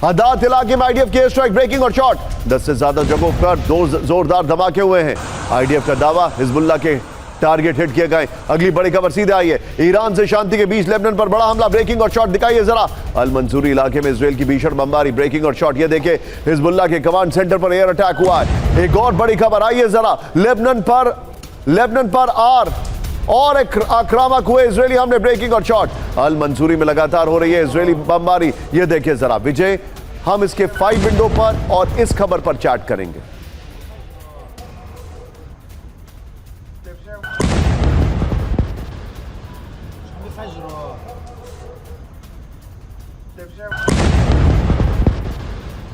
हदात इलाके में आईडीएफ की एयर स्ट्राइक, ब्रेकिंग और शॉट। 10 से ज्यादा जगहों पर जोरदार धमाके हुए हैं। आईडीएफ का दावा, हिजबुल्लाह के टारगेट हिट किए गए। अगली बड़ी खबर सीधे आई है। ईरान से शांति के बीच लेबनान पर बड़ा हमला, ब्रेकिंग और शॉट दिखाइए जरा। अल मंसूरी इलाके में इजराइल की भीषण बमबारी, ब्रेकिंग और शॉट। ये देखिए हिजबुल्लाह के कमांड सेंटर पर एयर अटैक हुआ है। एक और बड़ी खबर आइए जरा। लेबनान पर और एक आक्रामक हुए इजरायली हमले, ब्रेकिंग और शॉट। अल मंसूरी में लगातार हो रही है इजरायली बमबारी। ये देखिए जरा विजय, हम इसके 5 विंडो पर और इस खबर पर चैट करेंगे।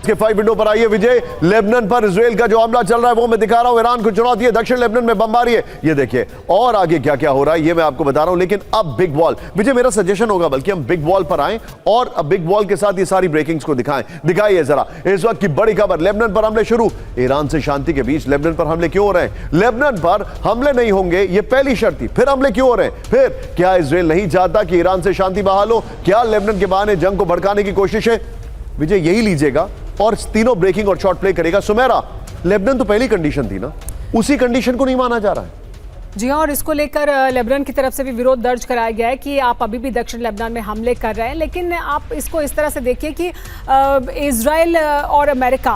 के 5 विंडो पर आइए विजय। लेबनान पर इजराइल का जो हमला चल रहा है वो मैं दिखा रहा हूं। ईरान को चुनौती है, दक्षिण लेबनान में बमबारी है। ये देखिए और आगे क्या क्या हो रहा है ये मैं आपको बता रहा हूं। लेकिन अब बिग वॉल, विजय मेरा सजेशन होगा बल्कि हम बिग वॉल पर आएं और अब बिग वॉल के साथ ये सारी ब्रेकिंग्स को दिखाइए जरा। इस वक्त की बड़ी खबर, लेबनान पर हमले शुरू। ईरान से शांति के बीच लेबनान पर हमले क्यों हो रहे हैं? लेबनान पर हमले नहीं होंगे ये पहली शर्त थी, फिर हमले क्यों हो रहे हैं? फिर क्या इजराइल नहीं चाहता कि ईरान से शांति बहाल हो? क्या लेबनान के बहाने जंग को भड़काने की कोशिश है? विजय यही लीजिएगा और तीनों ब्रेकिंग और शॉट प्ले करेगा। सुमेरा, लेबनान तो पहली कंडीशन थी ना, उसी कंडीशन को नहीं माना जा रहा है। जी हाँ, और इसको लेकर लेबनान की तरफ से भी विरोध दर्ज कराया गया है कि आप अभी भी दक्षिण लेबनान में हमले कर रहे हैं। लेकिन आप इसको इस तरह से देखिए कि इजराइल और अमेरिका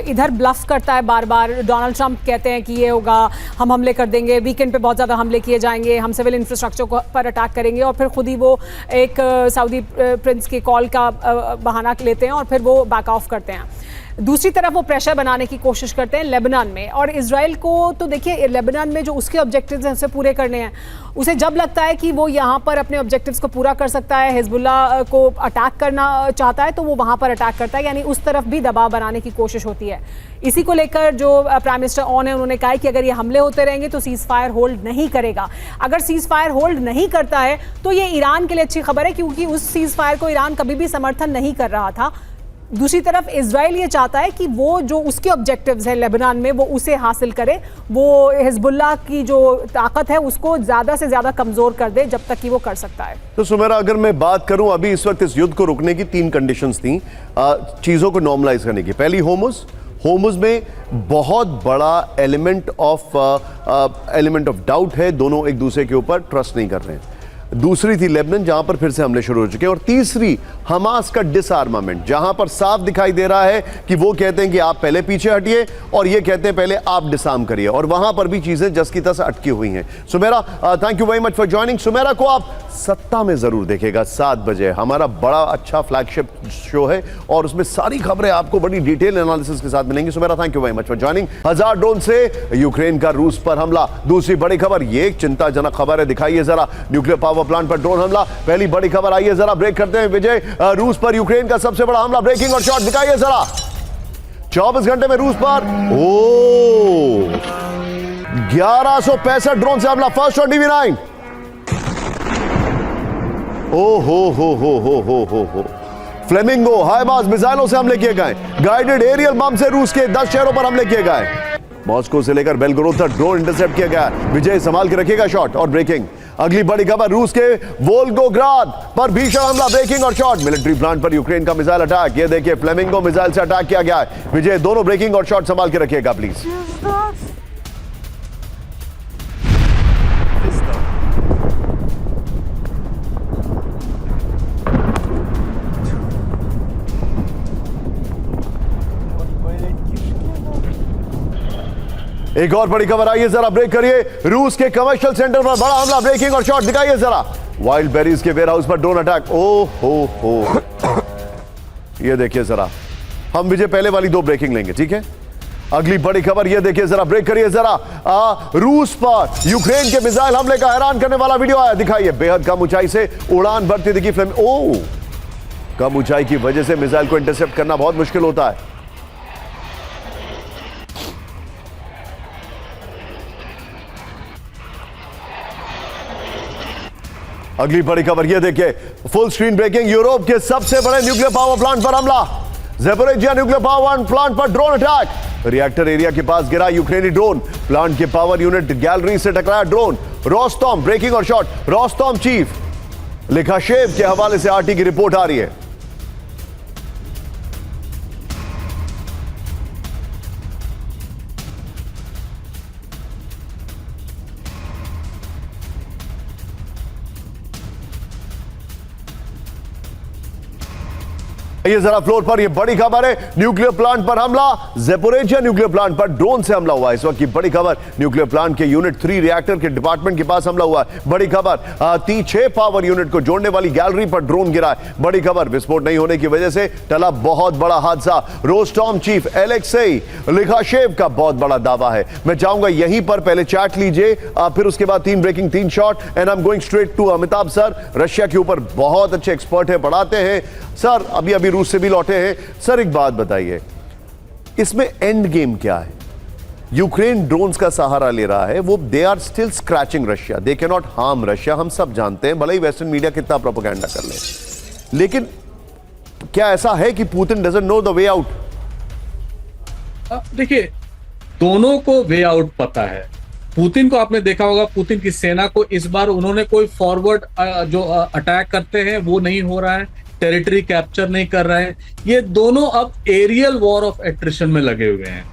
इधर ब्लफ करता है बार बार। डोनाल्ड ट्रंप कहते हैं कि ये होगा, हम हमले कर देंगे, वीकेंड पे बहुत ज़्यादा हमले किए जाएंगे, हम सिविल इंफ्रास्ट्रक्चर पर अटैक करेंगे, और फिर खुद ही वो एक सऊदी प्रिंस की कॉल का बहाना लेते हैं और फिर वो बैक ऑफ करते हैं। दूसरी तरफ वो प्रेशर बनाने की कोशिश करते हैं लेबनान में। और इजराइल को तो देखिए, लेबनान में जो उसके ऑब्जेक्टिव्स हैं उसे पूरे करने हैं। उसे जब लगता है कि वो यहाँ पर अपने ऑब्जेक्टिव्स को पूरा कर सकता है, हिजबुल्लाह को अटैक करना चाहता है, तो वो वहाँ पर अटैक करता है। यानी उस तरफ भी दबाव बनाने की कोशिश होती है। इसी को लेकर जो प्राइम मिनिस्टर ऑन है, उन्होंने कहा है कि अगर ये हमले होते रहेंगे तो सीज फायर होल्ड नहीं करेगा। अगर सीज फायर होल्ड नहीं करता है तो ये ईरान के लिए अच्छी खबर है, क्योंकि उस सीज फायर को ईरान कभी भी समर्थन नहीं कर रहा था। दूसरी तरफ इजराइल ये चाहता है कि वो जो उसके ऑब्जेक्टिव्स हैं लेबनान में वो उसे हासिल करे, वो हिजबुल्लाह की जो ताकत है उसको ज़्यादा से ज़्यादा कमज़ोर कर दे जब तक कि वो कर सकता है। तो सुमेरा, अगर मैं बात करूं, अभी इस वक्त इस युद्ध को रुकने की 3 कंडीशंस थी चीज़ों को नॉर्मलाइज करने की। पहली होमस में बहुत बड़ा एलिमेंट ऑफ डाउट है, दोनों एक दूसरे के ऊपर ट्रस्ट नहीं कर रहे हैं। दूसरी थी लेबनान, जहां पर फिर से हमले शुरू हो चुके हैं। और तीसरी हमास का डिसआर्मामेंट, जहां पर साफ दिखाई दे रहा है कि वो कहते हैं कि आप पहले पीछे हटिए और ये कहते हैं पहले आप डिसआर्म करिए, और वहां पर भी चीजें जस की तस अटकी हुई हैं। Sumera, thank you very much for joining. सुमेरा को आप सत्ता में जरूर देखेगा 7 बजे, हमारा बड़ा अच्छा फ्लैगशिप शो है और उसमें सारी खबरें आपको बड़ी डिटेल एनालिसिस के साथ मिलेंगी। Sumera, thank you very much for joining. 1000 drone से यूक्रेन का रूस पर हमला। दूसरी बड़ी खबर, ये एक चिंताजनक खबर है, दिखाइए जरा। न्यूक्लियर पावर प्लांट पर ड्रोन हमला, पहली बड़ी खबर। आइए जरा ब्रेक करते हैं विजय। रूस पर यूक्रेन का सबसे बड़ा हमला, ब्रेकिंग और शॉट दिखाइए जरा। 24 घंटे में रूस पर 1165 ड्रोन से हमला, फर्स्ट और DV9। ओ हो। फ्लेमिंगो हाइमार्स मिसाइलों से हमले किए गए। गाइडेड एरियल बम से रूस के 10 शहरों पर हमले किए गए। मॉस्को से लेकर बेलगोरोद तक ड्रोन इंटरसेप्ट किया गया। विजय संभाल के रखिएगा शॉट और ब्रेकिंग। अगली बड़ी खबर, रूस के वोल्गोग्राद पर भीषण हमला, ब्रेकिंग और शॉट। मिलिट्री प्लांट पर यूक्रेन का मिसाइल अटैक। ये देखिए फ्लेमिंगो मिसाइल से अटैक किया गया है। विजय, दोनों ब्रेकिंग और शॉट संभाल के रखिएगा प्लीज। एक और बड़ी खबर आई है, जरा ब्रेक करिए। रूस के कमर्शियल सेंटर पर बड़ा हमला, ब्रेकिंग और शॉट दिखाइए जरा। वाइल्ड बेरीज के वेयर हाउस पर ड्रोन अटैक। ओ हो ये देखिए जरा, हम विजय पहले वाली 2 ब्रेकिंग लेंगे, ठीक है। अगली बड़ी खबर ये देखिए जरा, ब्रेक करिए जरा। रूस पर यूक्रेन के मिसाइल हमले का हैरान करने वाला वीडियो आया, दिखाइए। बेहद कम ऊंचाई से उड़ान भरती दिखी फ्लेम। ओ, कम ऊंचाई की वजह से मिसाइल को इंटरसेप्ट करना बहुत मुश्किल होता है। अगली बड़ी खबर ये देखिए, फुल स्क्रीन ब्रेकिंग। यूरोप के सबसे बड़े न्यूक्लियर पावर प्लांट पर हमला। ज़ैपोरिज़िया न्यूक्लियर पावर प्लांट पर ड्रोन अटैक। रिएक्टर एरिया के पास गिरा यूक्रेनी ड्रोन। प्लांट के पावर यूनिट गैलरी से टकराया ड्रोन। रोस्टॉम ब्रेकिंग और शॉट। रोस्टॉम चीफ लिखाशेव के हवाले से आरटी की रिपोर्ट आ रही है। ये जरा फ्लोर पर, ये बड़ी खबर है, न्यूक्लियर प्लांट पर हमला। ज़ैपोरिज़िया न्यूक्लियर प्लांट पर ड्रोन से हमला हुआ है। इस वक्त की बड़ी खबर, न्यूक्लियर प्लांट के यूनिट 3 रिएक्टर के डिपार्टमेंट के पास हमला हुआ है। बड़ी खबर, 6 पावर यूनिट को जोड़ने वाली गैलरी पर ड्रोन गिरा है। बड़ी खबर, विस्फोट नहीं होने की वजह से टला बहुत बड़ा हादसा। रोस्टॉम चीफ एलेक्सेई लिखाशेव का बहुत बड़ा दावा है। मैं चाहूंगा यहीं पर पहले चैट लीजिए, फिर उसके बाद 3 breaking 3 shot, and I am going straight to Amitabh sir. Russia के ऊपर बहुत अच्छे एक्सपर्ट है, पढ़ाते हैं सर, अभी रूस से भी लौटे हैं। सर एक बात बताइए, इसमें एंड गेम क्या है? यूक्रेन ड्रोन्स का सहारा ले रहा है, वो they are still scratching Russia, they can not harm Russia, हम सब जानते हैं, भले ही वेस्टर्न मीडिया कितना प्रोपेगेंडा कर ले। लेकिन क्या ऐसा है कि Putin doesn't know the way out? देखिए, दोनों को वे आउट पता है। पुतिन को आपने देखा होगा, पुतिन की सेना को इस बार उन्होंने कोई फॉरवर्ड जो अटैक करते हैं वो नहीं हो रहा है, टेरिटरी कैप्चर नहीं कर रहे हैं। ये दोनों अब एरियल वॉर ऑफ एट्रिशन में लगे हुए हैं,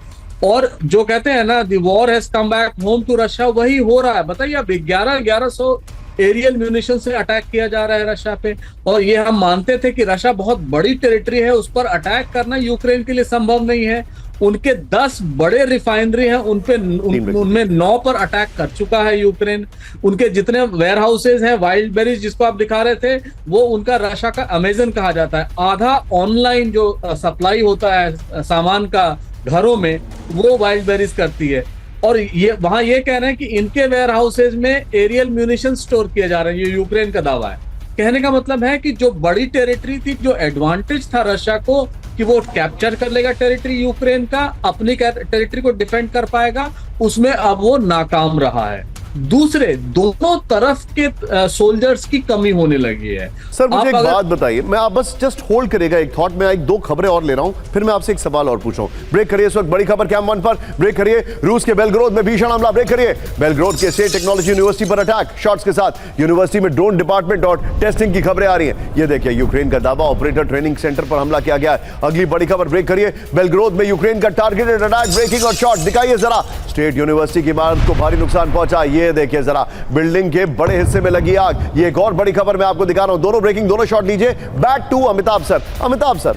और जो कहते हैं ना, the war has come back home to Russia, वही हो रहा है। बताइए, अब 1100 एरियल म्यूनिशन से अटैक किया जा रहा है रशिया पे, और ये हम मानते थे कि रशिया बहुत बड़ी टेरिटरी है, उस पर अटैक करना यूक्रेन के लिए संभव नहीं है। उनके 10 बड़े रिफाइनरी हैं, उनमें 9 पर अटैक कर चुका है यूक्रेन। उनके जितने वेयर हाउसेज हैं, वाइल्ड बेरीज जिसको आप दिखा रहे थे, वो उनका रशिया का अमेजन कहा जाता है। आधा ऑनलाइन जो सप्लाई होता है सामान का घरों में, वो वाइल्ड बेरीज करती है। और ये वहां ये कह रहे हैं कि इनके वेयर हाउसेज में एरियल म्यूनिशन स्टोर किए जा रहे हैं, ये यूक्रेन का दावा है। कहने का मतलब है कि जो बड़ी टेरिटरी थी, जो एडवांटेज था रशिया को कि वो कैप्चर कर लेगा टेरिटरी यूक्रेन का, अपनी टेरिटरी को डिफेंड कर पाएगा, उसमें अब वो नाकाम रहा है। दूसरे दोनों तरफ के सोल्जर्स की कमी होने लगी है। सर मुझे एक बात बताइए, मैं आप बस जस्ट होल्ड करेगा एक थॉट, मैं 2 खबरें और ले रहा हूं, फिर मैं आपसे एक सवाल और पूछ रहा हूं। ब्रेक करिए, इस वक्त बड़ी खबर कैम 1 पर ब्रेक करिए। रूस के बेलग्रोद में भीषण हमला, ब्रेक करिए। बेलग्रोद के स्टेट टेक्नोलॉजी यूनिवर्सिटी पर अटैक, शॉट्स के साथ यूनिवर्सिटी में ड्रोन डिपार्टमेंट और टेस्टिंग की खबरें आ रही हैं। ये देखिए, यूक्रेन का दावा, ऑपरेटर ट्रेनिंग सेंटर पर हमला किया गया है। अगली बड़ी खबर, ब्रेक करिए। बेलग्रोद में यूक्रेन का टारगेटेड अटैक, ब्रेकिंग और शॉट, दिखाइए जरा। स्टेट यूनिवर्सिटी की इमारत को भारी नुकसान पहुंचा, ये देखिए जरा, बिल्डिंग के बड़े हिस्से में लगी आग। ये एक और बड़ी खबर मैं आपको दिखा रहा हूं, दोनों ब्रेकिंग, दोनों शॉट लीजिए। Back to Amitabh sir. Amitabh sir,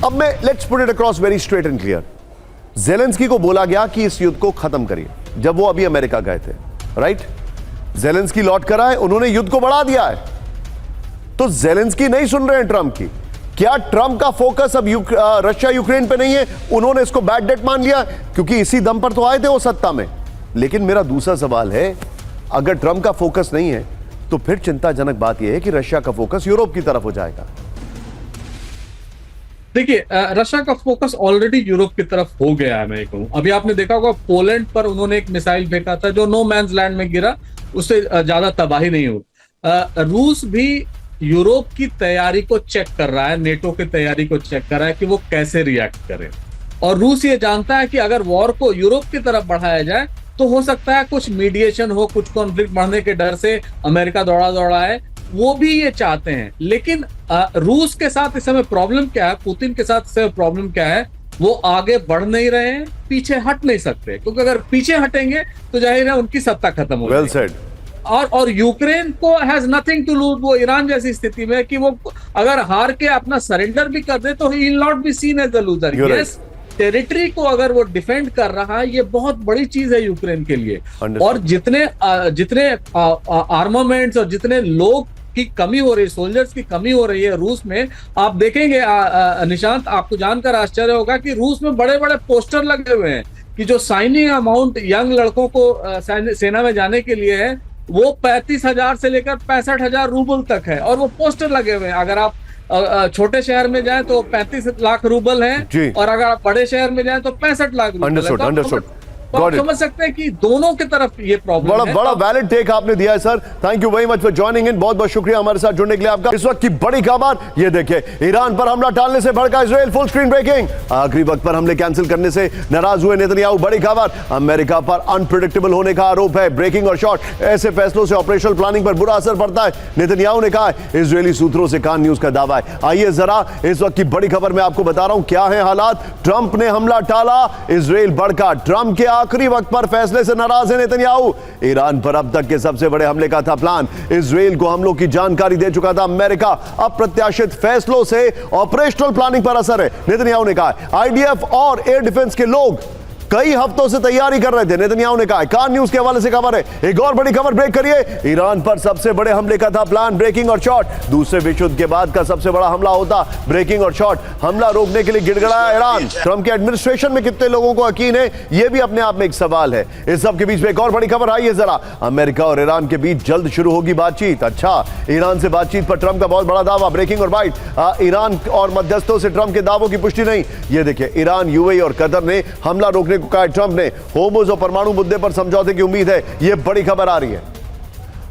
अब मैं let's put it across very straight and clear. Zelensky को बोला गया कि इस युद्ध को खत्म करिए, जब वो अभी अमेरिका गए थे, राइट? ज़ेलेंस्की लौट कर आए, उन्होंने युद्ध को बढ़ा दिया है। तो ज़ेलेंस्की नहीं सुन रहे हैं ट्रंप की। क्या ट्रंप का फोकस अब रशिया यूक्रेन पे नहीं है? उन्होंने इसको बैड डेट मान लिया, क्योंकि इसी दम पर तो आए थे वो सत्ता में। लेकिन मेरा दूसरा सवाल है, अगर ट्रंप का फोकस नहीं है तो फिर चिंताजनक बात यह है कि रशिया का फोकस यूरोप की तरफ हो जाएगा। देखिए, रशिया का फोकस ऑलरेडी यूरोप की तरफ हो गया है। मैं कहूं, अभी आपने देखा होगा पोलैंड पर उन्होंने एक मिसाइल फेंका था जो नो मैन्स लैंड में गिरा, उससे ज्यादा तबाही नहीं हुई। रूस भी यूरोप की तैयारी को चेक कर रहा है, नेटो की तैयारी को चेक कर रहा है कि वो कैसे रिएक्ट करे। और रूस ये जानता है कि अगर वॉर को यूरोप की तरफ बढ़ाया जाए तो हो सकता है कुछ मीडिएशन हो, कुछ कॉन्फ्लिक्ट बढ़ने के डर से अमेरिका दौड़ा है, वो भी ये चाहते हैं। लेकिन रूस के साथ इस समय प्रॉब्लम क्या है, पुतिन के साथ इस समय प्रॉब्लम क्या है, वो आगे बढ़ नहीं रहे हैं, पीछे हट नहीं सकते, क्योंकि अगर पीछे हटेंगे तो जाहिर है उनकी सत्ता खत्म हो जाएगी। well said. और यूक्रेन को हैज नथिंग टू लूज, वो ईरान जैसी स्थिति में कि वो अगर हार के अपना सरेंडर भी कर दे तो he will not be seen as the loser. Yes, territory को अगर वो डिफेंड कर रहा है, ये बहुत बड़ी चीज है यूक्रेन के लिए। और जितने आर्मामेंट्स और जितने लोग की कमी हो रही है, सोल्जर्स की कमी हो रही है रूस में, आप देखेंगे निशांत, आपको जानकर आश्चर्य होगा कि रूस में बड़े बड़े पोस्टर लगे हुए हैं कि जो साइनिंग अमाउंट यंग लड़कों को सेना में जाने के लिए है वो 35,000 से लेकर 65,000 रूबल तक है, और वो पोस्टर लगे हुए हैं। अगर आप छोटे शहर में जाएं तो 35 लाख रूबल हैं, और अगर आप बड़े शहर में जाएं तो 65 लाख रूबल है। अंडरस्टूड। तो आप समझ सकते हैं कि दोनों की तरफ ये प्रॉब्लम है। बड़ा वैलिड टेक आपने दिया है sir, thank you very much for joining in. बहुत बहुत शुक्रिया हमारे साथ जुड़ने के लिए आपका। इस वक्त की बड़ी खबर ये देखिए, ईरान पर हमला टालने से भड़का इजराइल, फुल स्क्रीन ब्रेकिंग। आखिरी वक्त पर हमले कैंसिल करने से नाराज हुए नेतन्याहू। बड़ी खबर, अमेरिका पर अनप्रेडिक्टेबल होने का आरोप है। ब्रेकिंग और शॉर्ट, ऐसे फैसलों से ऑपरेशनल प्लानिंग पर बुरा असर पड़ता है, नेतन्याहू ने कहा है। इजरायली सूत्रों से कान न्यूज का दावा है। आइए जरा इस वक्त की बड़ी खबर में आपको बता रहा हूं क्या है हालात। ट्रंप ने हमला टाला, इजराइल भड़का। ट्रंप के आखिरी वक्त पर फैसले से नाराज है नेतन्याहू। ईरान पर अब तक के सबसे बड़े हमले का था प्लान। इजराइल को हमलों की जानकारी दे चुका था अमेरिका। अप्रत्याशित फैसलों से ऑपरेशनल प्लानिंग पर असर है, नेतन्याहू ने कहा। आईडीएफ और एयर डिफेंस के लोग कई हफ्तों से तैयारी कर रहे थे, नेतन्याहू ने कहा। कान न्यूज के हवाले से खबर है। एक और बड़ी खबर ब्रेक करिए, ईरान पर सबसे बड़े हमले का था प्लान। ब्रेकिंग और शॉर्ट, दूसरे विश्व युद्ध के बाद का सबसे बड़ा हमला होता। ब्रेकिंग और शॉर्ट, हमला रोकने के लिए गिड़गिड़ाया ईरान। ट्रंप के एडमिनिस्ट्रेशन में कितने लोगों को यकीन है, यह भी अपने आप में एक सवाल है। इस सब के बीच में एक और बड़ी खबर आई है जरा, अमेरिका और ईरान के बीच जल्द शुरू होगी बातचीत। अच्छा, ईरान से बातचीत पर ट्रंप का बहुत बड़ा दावा। ब्रेकिंग और बाइट, ईरान और मध्यस्थों से ट्रंप के दावों की पुष्टि नहीं। यह देखिए, ईरान, यूएई और कतर ने हमला रोकने को कहा। ट्रंप ने होर्मुज और परमाणु मुद्दे पर समझौते की उम्मीद है। यह बड़ी खबर आ रही है।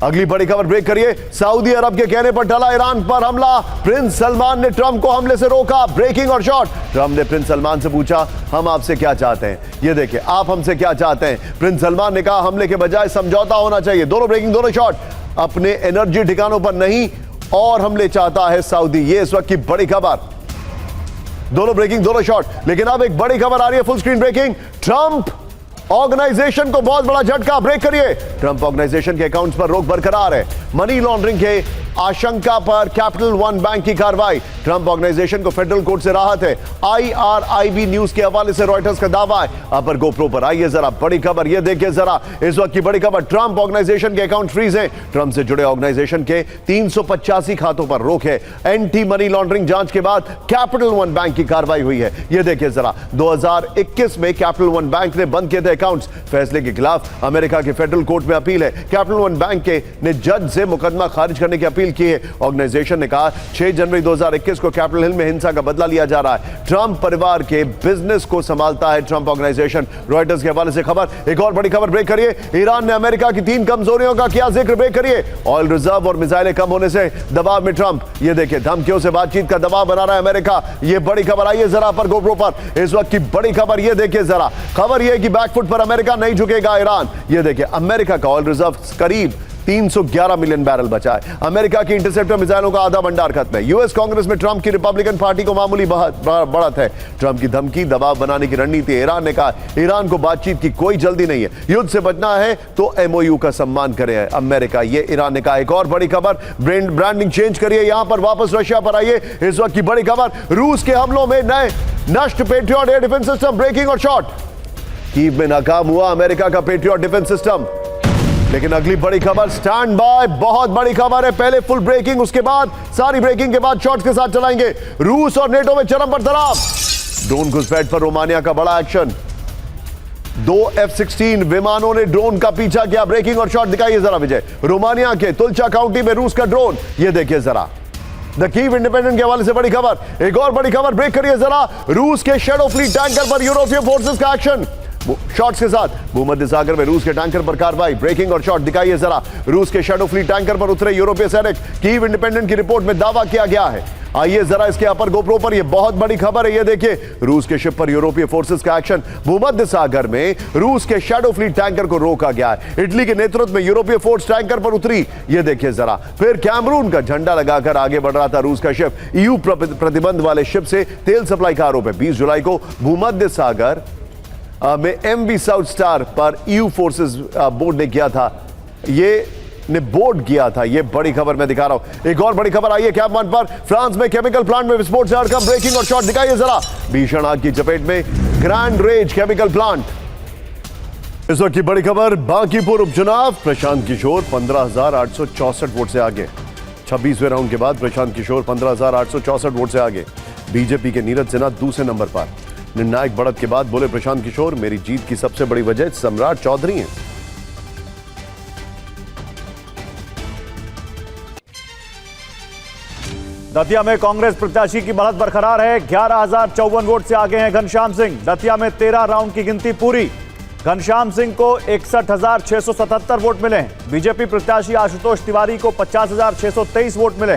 अगली बड़ी खबर ब्रेक करिए, सऊदी अरब के कहने पर टला ईरान पर हमला। प्रिंस सलमान ने ट्रंप को हमले से रोका। ब्रेकिंग और शॉर्ट, ट्रंप ने प्रिंस सलमान से पूछा, हम आपसे क्या चाहते हैं। यह देखिए, आप हमसे क्या चाहते हैं। प्रिंस सलमान ने कहा, हमले के बजाय समझौता होना चाहिए। दोनों ब्रेकिंग, दोनों शॉर्ट। अपने एनर्जी ठिकानों पर नहीं और हमले चाहता है सऊदी। यह इस वक्त की बड़ी खबर। दोनों ब्रेकिंग, दोनों शॉर्ट। लेकिन अब एक बड़ी खबर आ रही है, full screen breaking. Trump organisation को बहुत बड़ा झटका। ब्रेक करिए, ट्रंप ऑर्गेनाइजेशन के अकाउंट्स पर रोक बरकरार है। मनी लॉन्ड्रिंग के आशंका पर कैपिटल वन बैंक की कार्रवाई। ट्रंप ऑर्गेनाइजेशन को फेडरल कोर्ट से राहत है। IRIB न्यूज के हवाले से रॉयटर्स का दावा है। अपर गोप्रो पर आइए जरा बड़ी खबर, यह देखिए जरा इस वक्त की बड़ी खबर। ट्रंप ऑर्गेनाइजेशन के अकाउंट फ्रीज हैं। ट्रंप से जुड़े ऑर्गेनाइजेशन के 385 खातों पर रोक है। एंटी मनी लॉन्ड्रिंग जांच के बाद कैपिटल वन बैंक की कार्रवाई हुई है। यह देखिए जरा, 2021 में कैपिटल वन बैंक ने बंद किए थे अकाउंट्स। फैसले के खिलाफ अमेरिका के फेडरल कोर्ट में अपील है। कैपिटल वन बैंक ने जज से मुकदमा खारिज करने की अपील की है। ऑर्गेनाइजेशन ने कहा, 6 जनवरी 2021 को कैपिटल हिल में हिंसा का बदला लिया जा रहा है। ट्रंप परिवार के बिजनेस को संभालता है ट्रंप ऑर्गेनाइजेशन। रॉयटर्स के हवाले से खबर। एक और बड़ी खबर ब्रेक करिए, ईरान ने अमेरिका की 3 कमजोरियों का किया जिक्र। ब्रेक करिए, ऑयल रिजर्व और मिसाइलें कम होने से दबाव में ट्रंप। यह देखिए, धमकियों से बातचीत का दबाव बना रहा है अमेरिका। यह बड़ी खबर आई है जरा पर गोप्रो पर। इस वक्त की बड़ी खबर यह देखिए जरा, खबर यह कि बैकफुट पर अमेरिका नहीं झुकेगा ईरान। यह देखिए, अमेरिका का ऑयल रिजर्व करीब 311 मिलियन बैरल बचा है। अमेरिका की इंटरसेप्टर मिसाइलों का आधा भंडार खत्म है। यूएस कांग्रेस में ट्रंप की रिपब्लिकन पार्टी को मामूली बढ़त है। ट्रंप की धमकी, दबाव बनाने की रणनीति। ईरान ने कहा, ईरान को बातचीत की कोई जल्दी नहीं है, युद्ध से बचना है तो MOU का सम्मान करे अमेरिका। ये ईरान ने कहा। एक और बड़ी खबर, ब्रांडिंग चेंज करिए, यहां पर वापस रशिया पर आइए। इस वक्त की बड़ी खबर, रूस के हमलों में नए नष्ट Patriot air defence system. Breaking और शॉर्ट, कीव में नाकाम हुआ अमेरिका का पेट्रियट डिफेंस सिस्टम। लेकिन अगली बड़ी खबर, स्टैंड बाय, बहुत बड़ी खबर है। पहले फुल ब्रेकिंग, उसके बाद सारी ब्रेकिंग के बाद शॉर्ट्स के साथ चलाएंगे। रूस और नेटो में चरम पर तनाव। ड्रोन घुसपैठ पर रोमानिया का बड़ा एक्शन। 2 F-16 विमानों ने ड्रोन का पीछा किया। ब्रेकिंग और शॉर्ट दिखाइए जरा विजय। रोमानिया के तुल्चा काउंटी में रूस का ड्रोन। यह देखिए जरा, द कीव इंडिपेंडेंट के हवाले से बड़ी खबर। एक और बड़ी खबर ब्रेक करिए जरा, रूस के शैडो फ्लीट टैंकर पर यूरोपीय फोर्सेस का एक्शन। शॉर्ट्स के साथ भूमध्य सागर में रूस के टैंकर पर कार्रवाई। ब्रेकिंग और शॉर्ट दिखाइए जरा, रूस के शैडो फ्लीट टैंकर पर उतरे यूरोपीय सैनिक। कीव इंडिपेंडेंट की रिपोर्ट में दावा किया गया है। आइए जरा इसके अपर गोप्रो पर, यह बहुत बड़ी खबर है। यह देखिए, रूस के शिप पर यूरोपीय फोर्सेस का एक्शन। भूमध्य सागर में रूस के शैडो फ्लीट टैंकर को रोका गया है। इटली के नेतृत्व में यूरोपीय फोर्स टैंकर पर उतरी। यह देखिए जरा, फिर कैमरून का झंडा लगाकर आगे बढ़ रहा था रूस का शिप। EU प्रतिबंध वाले शिप से तेल सप्लाई का आरोप है। 20 जुलाई को भूमध्य सागर में MV साउथ स्टार पर EU फोर्सेस बोर्ड ने किया था। ये ने बोर्ड किया था। यह बड़ी खबर मैं दिखा रहा हूं। एक और बड़ी खबर आई है कैप 1 पर। फ्रांस में केमिकल प्लांट में विस्फोट से हड़कंप, ब्रेकिंग और शॉट दिखाइए जरा। भीषण आग की चपेट में ग्रैंड रेंज केमिकल प्लांट। इस वक्त की बड़ी खबर, बांकीपुर उपचुनाव, प्रशांत किशोर 15,864 वोट से आगे। 26वें राउंड के बाद प्रशांत किशोर 15,864 वोट से आगे। बीजेपी के नीरज सिन्हा दूसरे नंबर पर। निर्णायक बढ़त के बाद बोले प्रशांत किशोर, मेरी जीत की सबसे बड़ी वजह सम्राट चौधरी हैं। दतिया में कांग्रेस प्रत्याशी की बढ़त बरकरार है। 11,054 वोट से आगे हैं घनश्याम सिंह। दतिया में 13 राउंड की गिनती पूरी। घनश्याम सिंह को 61,677 वोट मिले। बीजेपी प्रत्याशी आशुतोष तिवारी को 50,623 वोट मिले।